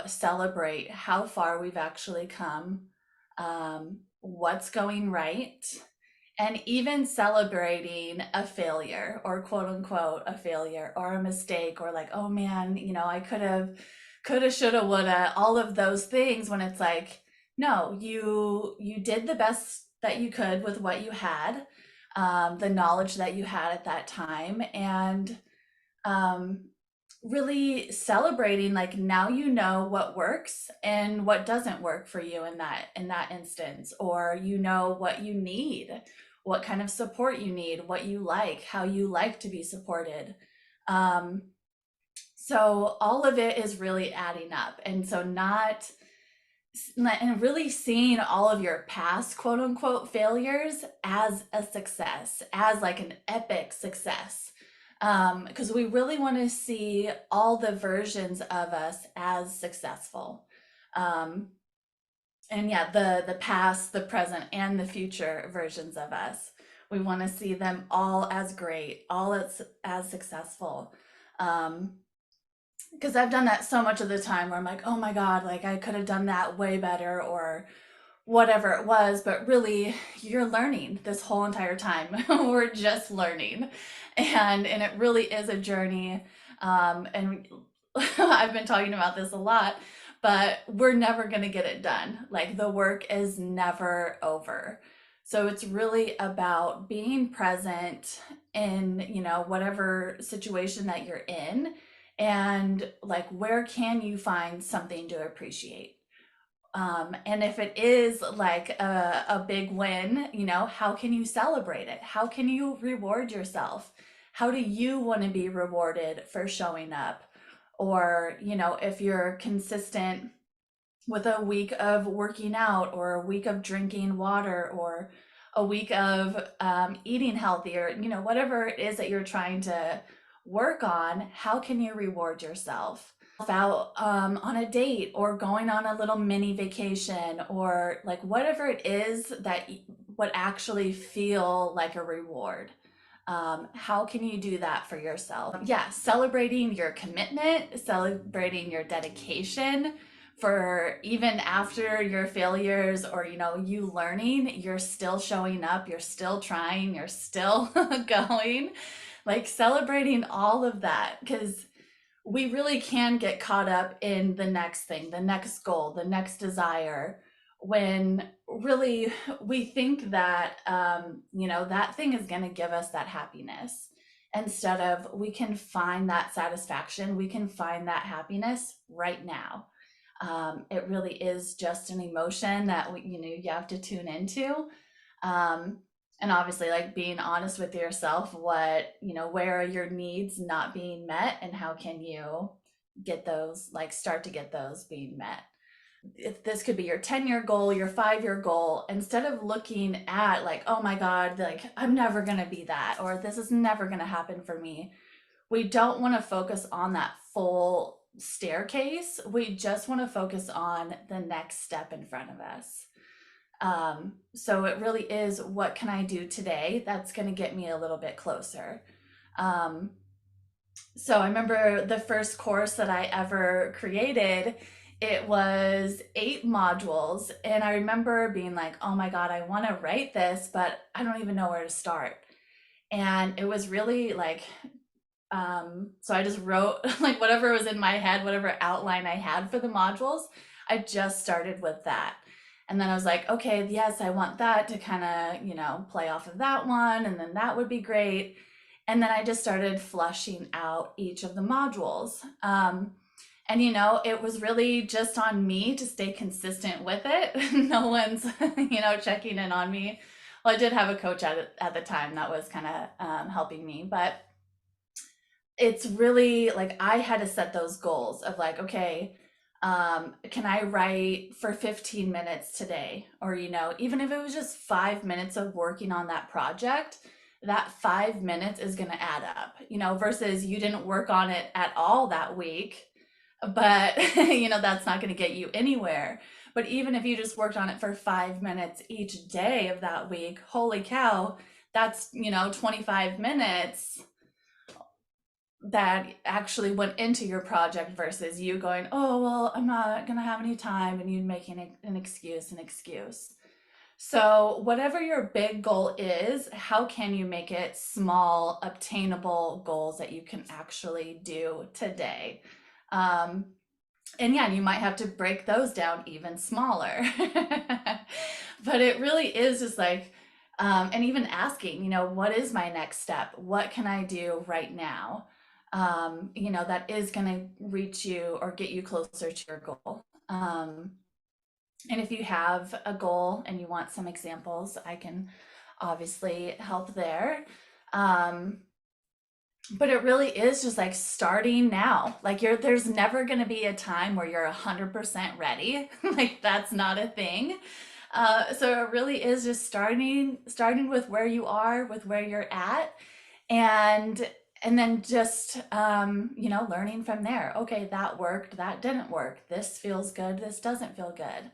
celebrate how far we've actually come, what's going right, and even celebrating a failure or quote unquote a failure or a mistake or like, oh man, I coulda, shoulda, woulda, all of those things when it's like, no, you did the best that you could with what you had, the knowledge that you had at that time, and um, really celebrating like now you know what works and what doesn't work for you in that instance, or what you need, what kind of support you need, what you like, how you like to be supported. um, so all of it is really adding up, and so not and really seeing all of your past quote unquote failures as a success, as like an epic success. Because we really want to see all the versions of us as successful. Um, and yeah, the past, the present, and the future versions of us. We want to see them all as great, all as successful. Um, because I've done that so much of the time where I'm like, oh my God, like I could have done that way better or whatever it was, but really you're learning this whole entire time. We're just learning. And it really is a journey. And I've been talking about this a lot, but we're never going to get it done. Like the work is never over. So it's really about being present in, whatever situation that you're in, and like where can you find something to appreciate. And if it is like a big win, how can you celebrate it? How can you reward yourself? How do you want to be rewarded for showing up? Or, if you're consistent with a week of working out or a week of drinking water or a week of eating healthier, whatever it is that you're trying to work on, how can you reward yourself? Out on a date or going on a little mini vacation or like whatever it is that would actually feel like a reward. How can you do that for yourself? Yeah, celebrating your commitment, celebrating your dedication for even after your failures or you learning, you're still showing up, you're still trying, you're still going. Like celebrating all of that, because we really can get caught up in the next thing, the next goal, the next desire, when really we think that that thing is going to give us that happiness, instead of we can find that satisfaction, we can find that happiness right now. It really is just an emotion that you have to tune into. um, and obviously like being honest with yourself, where are your needs not being met and how can you get those, like start to get those being met. If this could be your 10-year goal, your 5-year goal, instead of looking at like, oh my God, like I'm never going to be that, or this is never going to happen for me, we don't want to focus on that full staircase. We just want to focus on the next step in front of us. So it really is, what can I do today that's going to get me a little bit closer? Um, so I remember the first course that I ever created, it was 8 modules. And I remember being like, oh my God, I want to write this, but I don't even know where to start. And it was really like, so I just wrote like whatever was in my head, whatever outline I had for the modules, I just started with that. And then I was like, okay, yes, I want that to kind of, play off of that one. And then that would be great. And then I just started flushing out each of the modules. And, it was really just on me to stay consistent with it. No one's, checking in on me. Well, I did have a coach at the time that was kind of helping me, but it's really like I had to set those goals of like, okay, can I write for 15 minutes today? Or, even if it was just 5 minutes of working on that project, that 5 minutes is going to add up, versus you didn't work on it at all that week, but, that's not going to get you anywhere. But even if you just worked on it for 5 minutes each day of that week, holy cow, that's, 25 minutes that actually went into your project versus you going, oh, well, I'm not going to have any time, and you making an excuse. So, whatever your big goal is, how can you make it small, obtainable goals that you can actually do today? Um, and yeah, you might have to break those down even smaller. But it really is just like, and even asking, what is my next step? What can I do right now? That is going to reach you or get you closer to your goal. And if you have a goal and you want some examples, I can obviously help there. Um, but it really is just like starting now. Like there's never going to be a time where you're 100% ready. Like that's not a thing. So it really is just starting with where you are, with where you're at, and then just learning from there. Okay, that worked, that didn't work. This feels good, this doesn't feel good.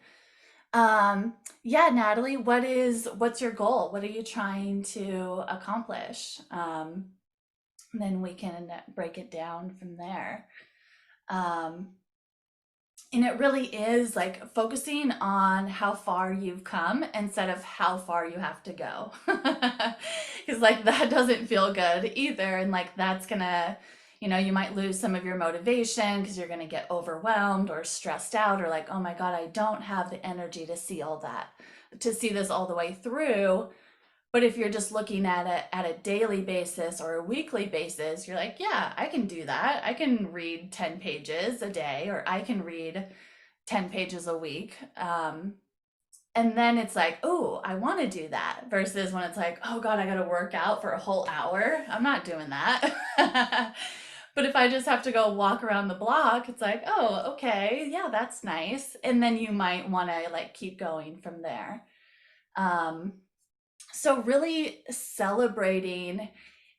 Yeah, Natalie, what's your goal? What are you trying to accomplish? Then we can break it down from there. Um, and it really is like focusing on how far you've come instead of how far you have to go. Because like that doesn't feel good either. And like that's gonna, you might lose some of your motivation because you're gonna get overwhelmed or stressed out or like, oh my God, I don't have the energy to see all that, to see this all the way through. But if you're just looking at it at a daily basis or a weekly basis, you're like, yeah, I can do that. I can read 10 pages a day, or I can read 10 pages a week. And then it's like, oh, I want to do that versus when it's like, oh God, I got to work out for a whole hour. I'm not doing that. But if I just have to go walk around the block, it's like, oh, okay, yeah, that's nice. And then you might want to like keep going from there. Um, so really celebrating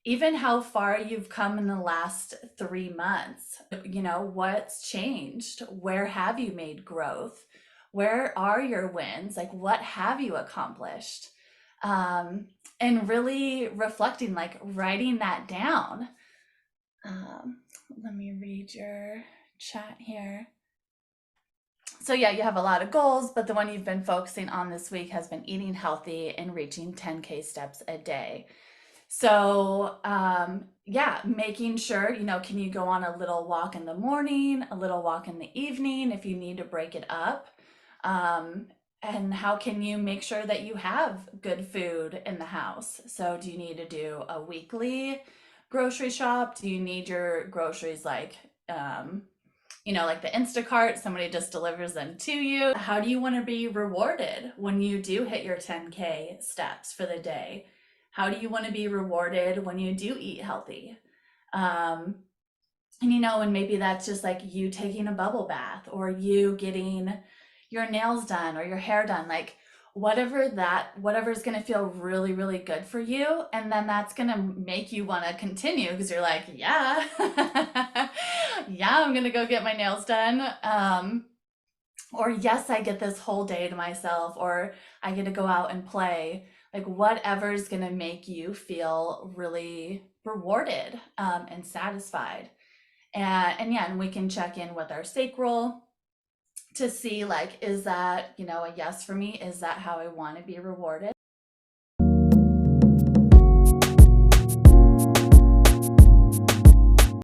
even how far you've come in the last 3 months. What's changed? Where have you made growth? Where are your wins? Like, what have you accomplished? And really reflecting, like writing that down. Um, Let me read your chat here. So yeah, you have a lot of goals, but the one you've been focusing on this week has been eating healthy and reaching 10K steps a day. So yeah, making sure, can you go on a little walk in the morning, a little walk in the evening if you need to break it up? Um, and how can you make sure that you have good food in the house? So do you need to do a weekly grocery shop? Do you need your groceries like the Instacart, somebody just delivers them to you? How do you want to be rewarded when you do hit your 10K steps for the day? How do you want to be rewarded when you do eat healthy? Um, and maybe that's just like you taking a bubble bath or you getting your nails done or your hair done, like whatever is going to feel really, really good for you. And then that's going to make you want to continue because you're like, yeah, yeah, I'm going to go get my nails done. Or yes, I get this whole day to myself, or I get to go out and play. Like whatever's going to make you feel really rewarded and satisfied. And yeah, and we can check in with our sacral to see like, is that, a yes for me? Is that how I want to be rewarded?